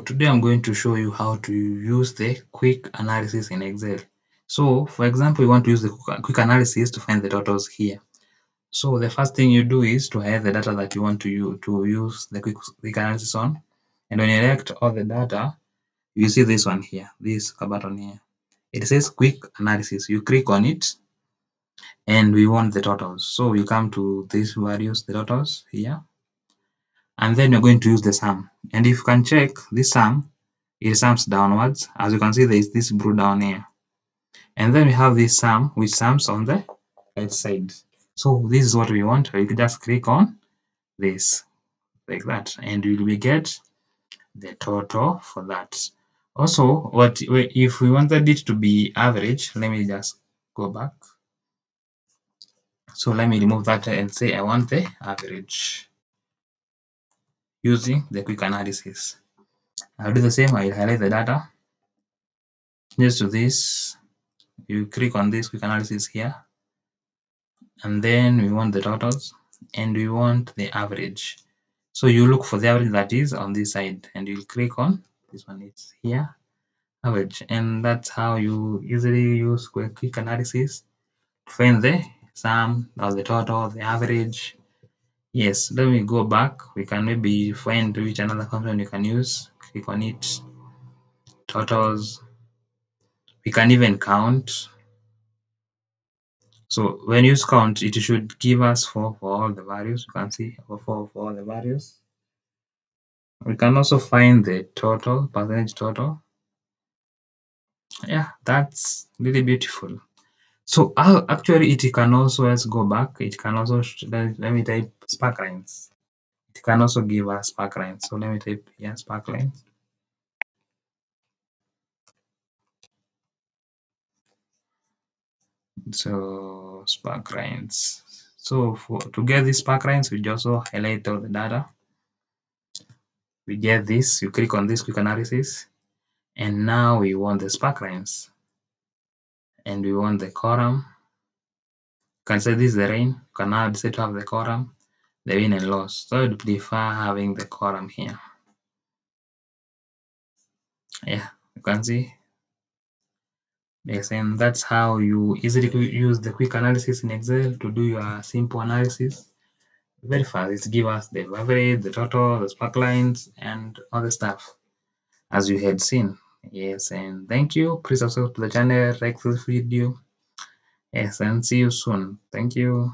Today I'm going to show you how to use the quick analysis in Excel. So for example, you want to use the quick analysis to find the totals here. So the first thing you do is to hide the data that you want to use the quick analysis on. And when you select all the data, you see this one here, this button here. It says quick analysis. You click on it and we want the totals. So you come to these values, the totals here, and then you're going to use the sum. And if you can check this sum, it sums downwards. As you can see, there is this blue down here. And then we have this sum which sums on the right side. So this is what we want. You can just click on this like that, and you will get the total for that. Also, if we wanted it to be average, let me just go back. So let me remove that and say I want the average using the quick analysis. I'll do the same. I'll highlight the data. Just to this, you click on this quick analysis here, and then we want the totals and we want the average. So you look for the average that is on this side and you click on this one. It's here, average, and that's how you easily use quick analysis to find the sum or the total, the average. Yes, let me go back. We can maybe find which another function you can use. Click on it, totals. We can even count. So when you use count, it should give us 4 for all the values. You can see 4 for all the values. We can also find the total, percentage total. Yeah, that's really beautiful. So actually it can also, let's go back. It can also, let me type sparklines. It can also give us sparklines. So let me type here sparklines. So sparklines. So to get these sparklines, we just also highlight all the data. We get this, you click on this quick analysis, and now we want the sparklines. And we want the column. You can say this is the rain. You can now decide to have the column, the win and loss. So I would prefer having the column here. Yeah, you can see. Yes, and that's how you easily use the quick analysis in Excel to do your simple analysis. Very fast. It gives us the average, the total, the sparklines, and other stuff as you had seen. Yes, and thank you. Please subscribe to the channel, like this video. Yes, and see you soon. Thank you.